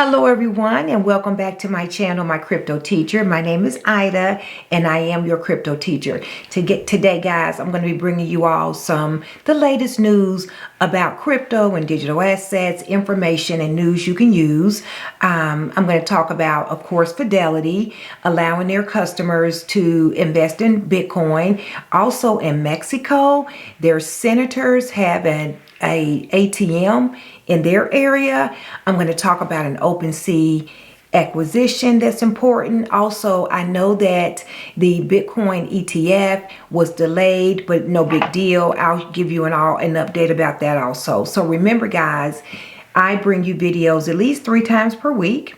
Hello everyone, and welcome back to my channel, My Crypto Teacher. My name is Ida and I am your crypto teacher. Today guys, I'm going to be bringing you all the latest news about crypto and digital assets, information and news you can use. I'm going to talk about, of course, Fidelity allowing their customers to invest in Bitcoin. Also in Mexico, their senators have an ATM in their area. I'm going to talk about an OpenSea acquisition that's important. Also, I know that the Bitcoin ETF was delayed, but no big deal. I'll give you an update about that also. So remember guys, I bring you videos at least 3 times per week.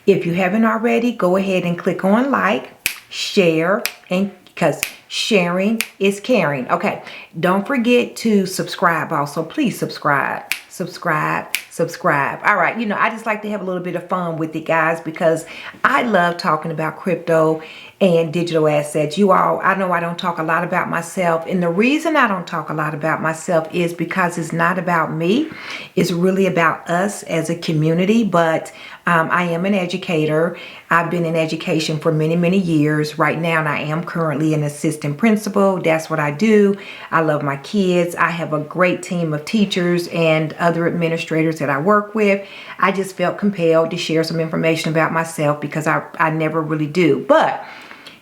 If you haven't already, go ahead and click on like, share, and because sharing is caring. Okay, don't forget to subscribe also. Please subscribe. All right, I just like to have a little bit of fun with it, guys, because I love talking about crypto and digital assets. You all, I know I don't talk a lot about myself, and the reason I don't talk a lot about myself is because it's not about me. It's really about us as a community. But I am an educator. I've been in education for many years. Right now, and I am currently an assistant principal. That's what I do. I love my kids. I have a great team of teachers and other administrators that I work with. I just felt compelled to share some information about myself because I never really do. But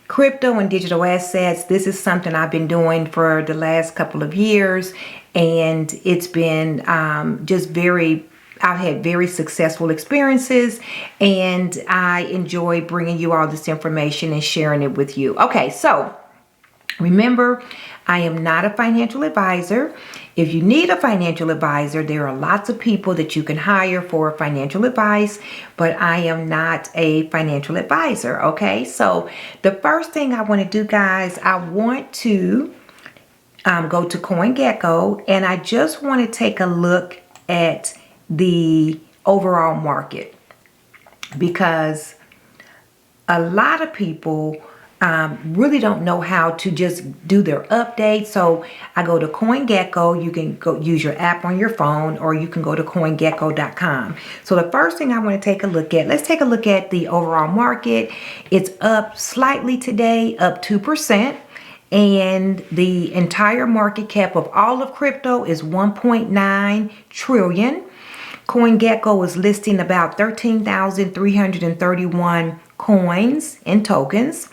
crypto and digital assets, this is something I've been doing for the last couple of years, and it's been I've had very successful experiences, and I enjoy bringing you all this information and sharing it with you. Okay, so remember, I am not a financial advisor. If you need a financial advisor, there are lots of people that you can hire for financial advice, but I am not a financial advisor, okay? So the first thing I want to do, guys, I want to go to CoinGecko, and I just want to take a look at the overall market, because a lot of people really don't know how to just do their updates. So I go to CoinGecko. You can go use your app on your phone, or you can go to CoinGecko.com. So the first thing I want to take a look at, let's take a look at the overall market. It's up slightly today, up 2%. And the entire market cap of all of crypto is 1.9 trillion. CoinGecko is listing about 13,331 coins and tokens.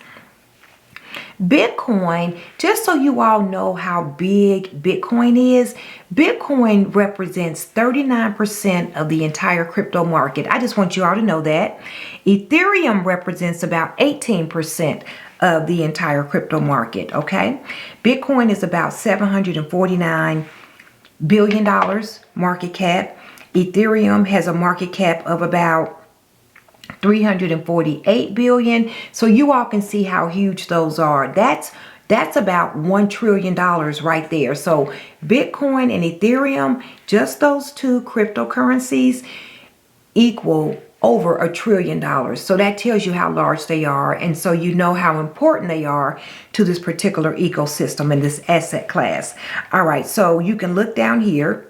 Bitcoin, just so you all know how big Bitcoin is, Bitcoin represents 39% of the entire crypto market. I just want you all to know that. Ethereum represents about 18% of the entire crypto market, okay? Bitcoin is about $749 billion market cap. Ethereum has a market cap of about 348 billion. So you all can see how huge those are. That's about $1 trillion right there. So Bitcoin and Ethereum, just those two cryptocurrencies, equal over $1 trillion. So that tells you how large they are, and so you know how important they are to this particular ecosystem and this asset class. All right, so you can look down here.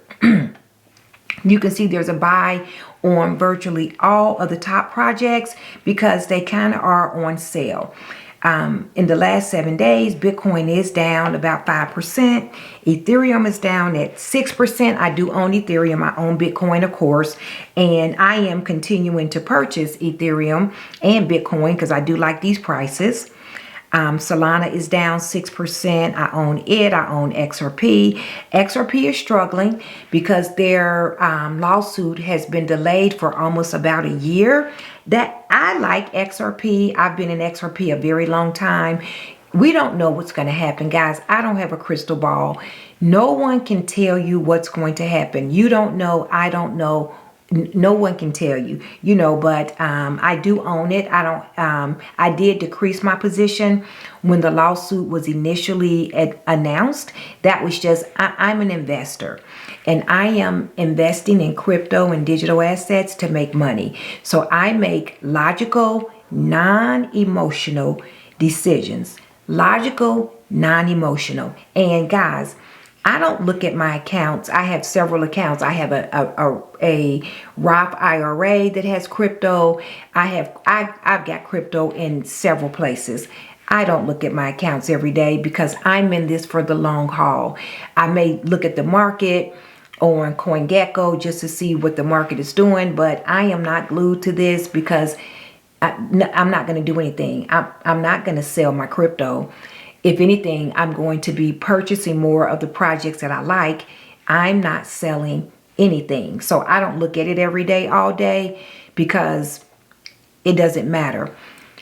You can see there's a buy on virtually all of the top projects because they kind of are on sale. In the last 7 days, Bitcoin is down about 5%. Ethereum is down at 6%. I do own Ethereum. I own Bitcoin, of course, and I am continuing to purchase Ethereum and Bitcoin because I do like these prices. Solana is down 6%. I own it. I own XRP. XRP is struggling because their lawsuit has been delayed for almost about a year. That I like XRP. I've been in XRP a very long time. We don't know what's going to happen, guys. I don't have a crystal ball. No one can tell you what's going to happen. You don't know. I don't know. No one can tell you, but I do own it. I did decrease my position when the lawsuit was initially announced. That was just, I'm an investor, and I am investing in crypto and digital assets to make money. So I make logical, non-emotional decisions. Logical, non-emotional. And guys, I don't look at my accounts. I have several accounts. I have a Roth IRA that has crypto. I've got crypto in several places. I don't look at my accounts every day because I'm in this for the long haul. I may look at the market on CoinGecko just to see what the market is doing, but I am not glued to this because I'm not going to do anything. I'm not going to sell my crypto. If anything, I'm going to be purchasing more of the projects that I like. I'm not selling anything. So I don't look at it every day, all day, because it doesn't matter.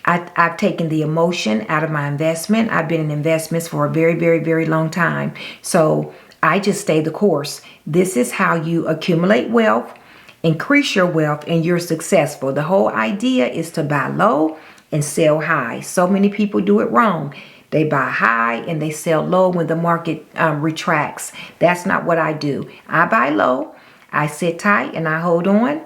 I've taken the emotion out of my investment. I've been in investments for a very, very, very long time. So I just stay the course. This is how you accumulate wealth, increase your wealth, and you're successful. The whole idea is to buy low and sell high. So many people do it wrong. They buy high and they sell low when the market retracts. That's not what I do. I buy low, I sit tight and I hold on,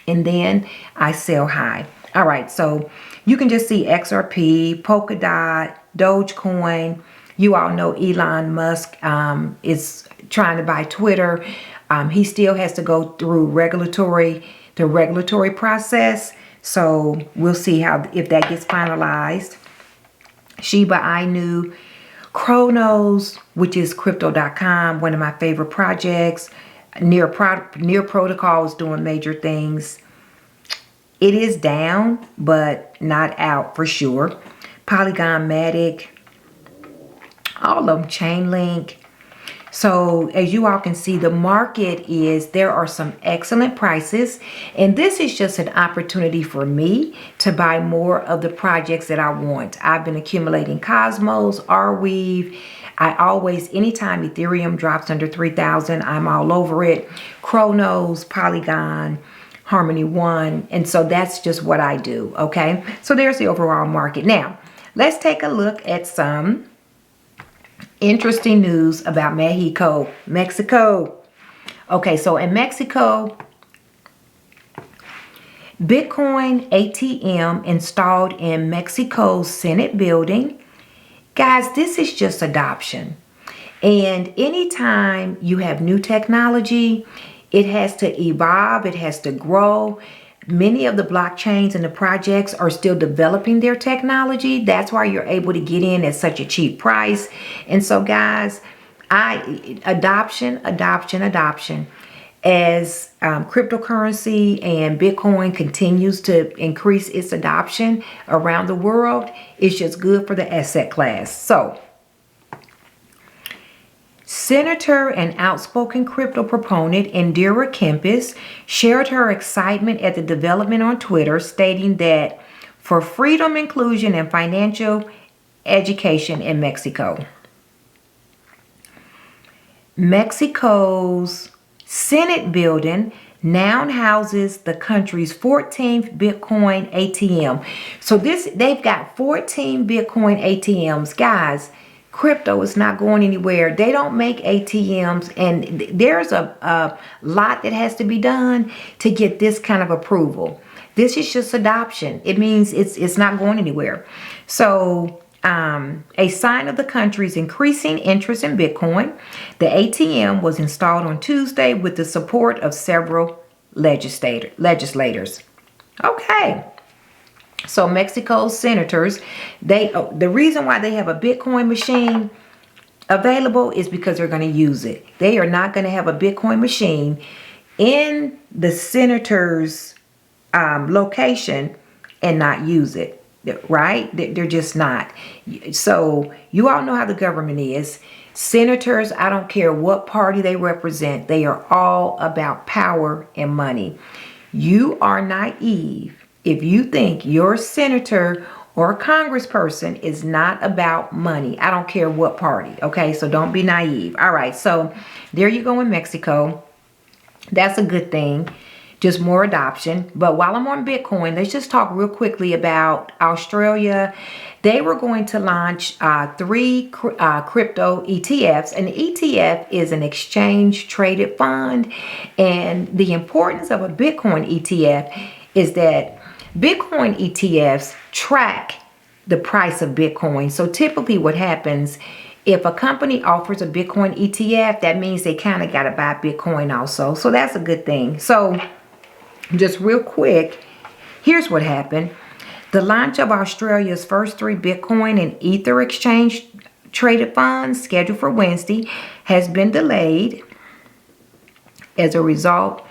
and then I sell high. All right, so you can just see XRP, Polkadot, Dogecoin. You all know Elon Musk is trying to buy Twitter. He still has to go through the regulatory process. So we'll see if that gets finalized. Shiba Inu, Chronos, which is crypto.com, one of my favorite projects. Near Protocol is doing major things. It is down, but not out for sure. Polygon Matic, all of them, Chainlink. So as you all can see, the market there are some excellent prices, and this is just an opportunity for me to buy more of the projects that I want. I've been accumulating Cosmos, Arweave. Anytime Ethereum drops under 3,000, I'm all over it. Chronos, Polygon, Harmony One, and so that's just what I do, okay? So there's the overall market. Now, let's take a look at some interesting news about Mexico. Okay, so in Mexico, Bitcoin ATM installed in Mexico's Senate building. Guys, this is just adoption. And anytime you have new technology, it has to evolve, it has to grow. Many of the blockchains and the projects are still developing their technology. That's why you're able to get in at such a cheap price. And so guys, adoption. As cryptocurrency and Bitcoin continues to increase its adoption around the world, it's just good for the asset class. So, Senator and outspoken crypto proponent Indira Kempis shared her excitement at the development on Twitter, stating that for freedom, inclusion, and financial education in Mexico. Mexico's Senate building now houses the country's 14th Bitcoin ATM. So they've got 14 Bitcoin ATMs. Guys, crypto is not going anywhere. They don't make ATMs, and there's a lot that has to be done to get this kind of approval. This is just adoption. It means it's not going anywhere. So a sign of the country's increasing interest in Bitcoin, the ATM was installed on Tuesday with the support of several legislators. Okay. So Mexico's senators, the reason why they have a Bitcoin machine available is because they're going to use it. They are not going to have a Bitcoin machine in the senator's location and not use it, right? They're just not. So you all know how the government is. Senators, I don't care what party they represent, they are all about power and money. You are naive if you think your senator or congressperson is not about money. I don't care what party, okay? So don't be naive. All right, so there you go in Mexico. That's a good thing. Just more adoption. But while I'm on Bitcoin, let's just talk real quickly about Australia. They were going to launch 3 crypto ETFs. An ETF is an exchange traded fund. And the importance of a Bitcoin ETF is that Bitcoin ETFs track the price of Bitcoin. So typically what happens if a company offers a Bitcoin ETF, that means they kind of got to buy Bitcoin also. So that's a good thing. So just real quick, here's what happened. The launch of Australia's first 3 Bitcoin and Ether exchange traded funds, scheduled for Wednesday, has been delayed as a result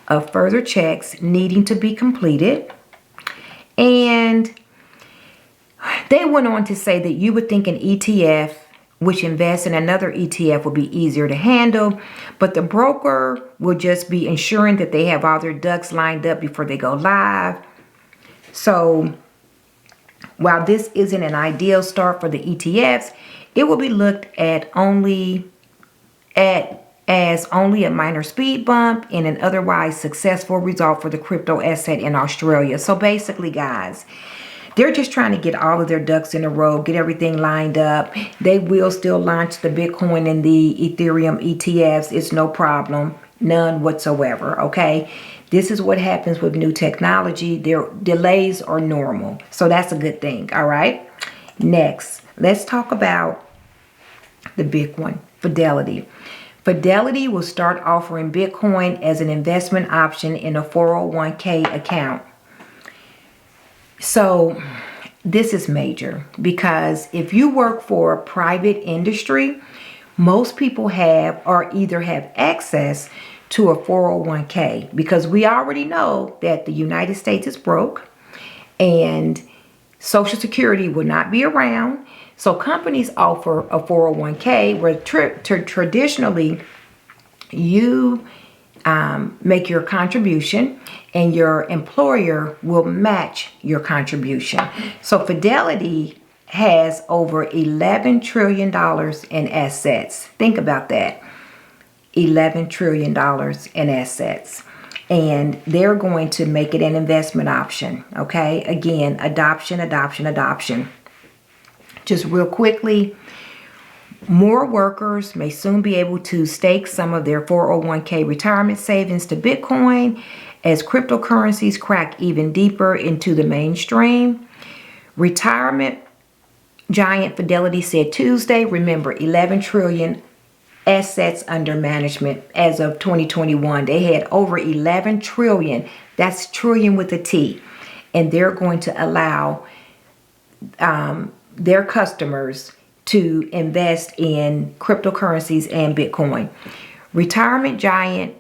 of further checks needing to be completed. And they went on to say that you would think an ETF which invests in another ETF would be easier to handle, but the broker will just be ensuring that they have all their ducks lined up before they go live. So while this isn't an ideal start for the ETFs, it will be looked at as only a minor speed bump in an otherwise successful result for the crypto asset in Australia. So basically, guys, they're just trying to get all of their ducks in a row, get everything lined up. They will still launch the Bitcoin and the Ethereum ETFs. It's no problem, none whatsoever, okay? This is what happens with new technology. Their delays are normal. So that's a good thing, all right? Next, let's talk about the big one, Fidelity. Fidelity will start offering Bitcoin as an investment option in a 401k account. So this is major because if you work for a private industry, most people have or either have access to a 401k, because we already know that the United States is broke and Social Security will not be around. So companies offer a 401k where traditionally you make your contribution and your employer will match your contribution. So Fidelity has over $11 trillion in assets. Think about that. $11 trillion in assets. And they're going to make it an investment option. Okay? Again, adoption, adoption, adoption. Just real quickly, more workers may soon be able to stake some of their 401k retirement savings to Bitcoin as cryptocurrencies crack even deeper into the mainstream. Retirement giant Fidelity said Tuesday, remember, 11 trillion assets under management as of 2021. They had over 11 trillion. That's trillion with a T. And they're going to allow their customers to invest in cryptocurrencies and Bitcoin. Retirement giant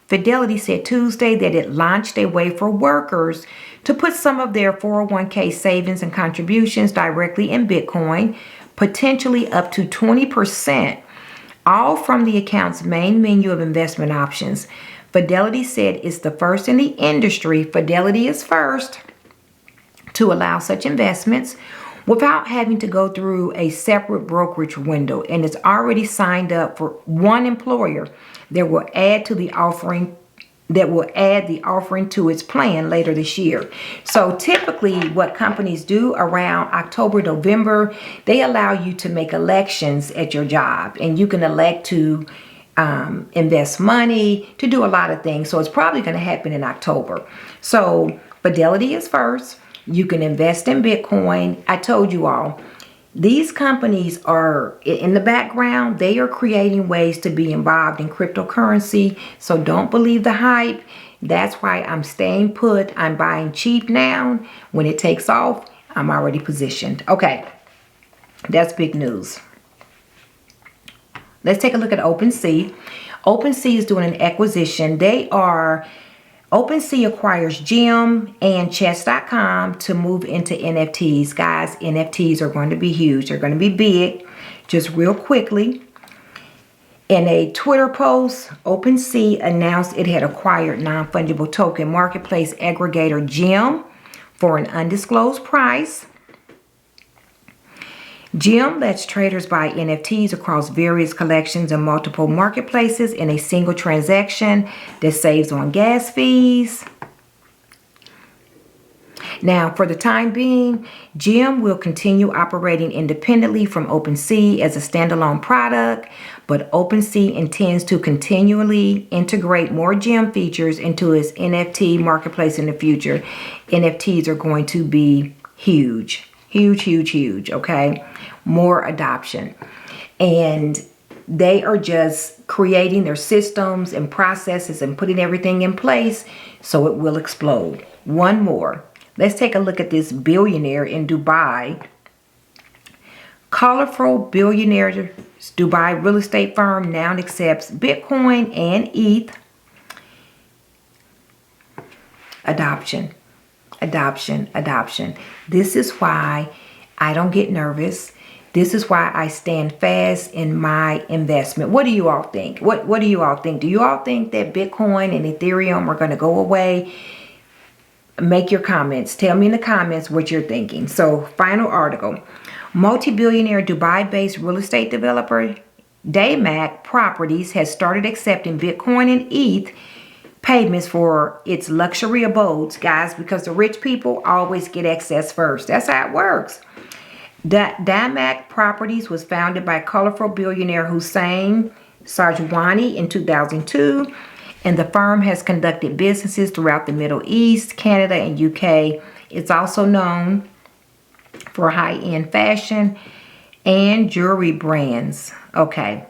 Fidelity said Tuesday that it launched a way for workers to put some of their 401k savings and contributions directly in Bitcoin, potentially up to 20%, all from the account's main menu of investment options. Fidelity said it's the first in the industry. Fidelity is first to allow such investments without having to go through a separate brokerage window, and it's already signed up for one employer that will add the offering to its plan later this year. So typically what companies do around October, November, they allow you to make elections at your job, and you can elect to invest money, to do a lot of things. So it's probably going to happen in October. So Fidelity is first. You can invest in Bitcoin. I told you all, these companies are in the background. They are creating ways to be involved in cryptocurrency. So don't believe the hype. That's why I'm staying put. I'm buying cheap now. When it takes off, I'm already positioned. Okay, that's big news. Let's take a look at OpenSea. OpenSea is doing an acquisition. OpenSea acquires Gem and Chess.com to move into NFTs. Guys, NFTs are going to be huge. They're going to be big. Just real quickly, in a Twitter post, OpenSea announced it had acquired non-fungible token marketplace aggregator Gem for an undisclosed price. Gem lets traders buy NFTs across various collections and multiple marketplaces in a single transaction that saves on gas fees. Now, for the time being, Gem will continue operating independently from OpenSea as a standalone product, but OpenSea intends to continually integrate more Gem features into its NFT marketplace in the future. NFTs are going to be huge. Huge, huge, huge, okay? More adoption. and they are just creating their systems and processes and putting everything in place so it will explode. One more. Let's take a look at this billionaire in Dubai. Colorful billionaire Dubai real estate firm now accepts Bitcoin and ETH. Adoption. This is why I don't get nervous. This is why I stand fast in my investment. What do you all think? What do you all think? Do you all think that Bitcoin and Ethereum are going to go away? Make your comments. Tell me in the comments what you're thinking. So, final article. Multi-billionaire Dubai-based real estate developer Daymac Properties has started accepting Bitcoin and ETH payments for its luxury abodes, guys, because the rich people always get access first. That's how it works. Daymac Properties was founded by colorful billionaire Hussein Sarjwani in 2002, and the firm has conducted businesses throughout the Middle East, Canada, and UK. It's also known for high-end fashion and jewelry brands. Okay.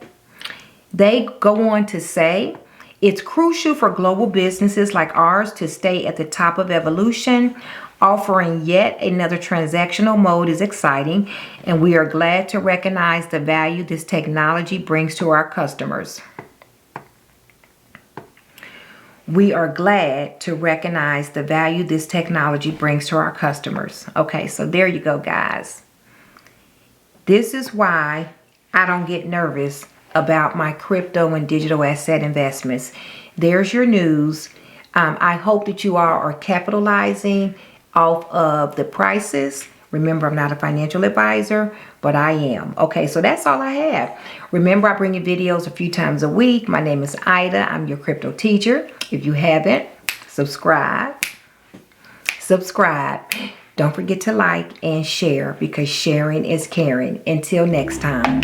They go on to say, it's crucial for global businesses like ours to stay at the top of evolution. Offering yet another transactional mode is exciting, and we are glad to recognize the value this technology brings to our customers. We are glad to recognize the value this technology brings to our customers. Okay, so there you go, guys. This is why I don't get nervous about my crypto and digital asset investments. There's your news. I hope that you all are capitalizing off of the prices. Remember, I'm not a financial advisor, but I am. Okay, so that's all I have. Remember, I bring you videos a few times a week. My name is Ida. I'm your crypto teacher. If you haven't, subscribe. Don't forget to like and share, because sharing is caring. Until next time.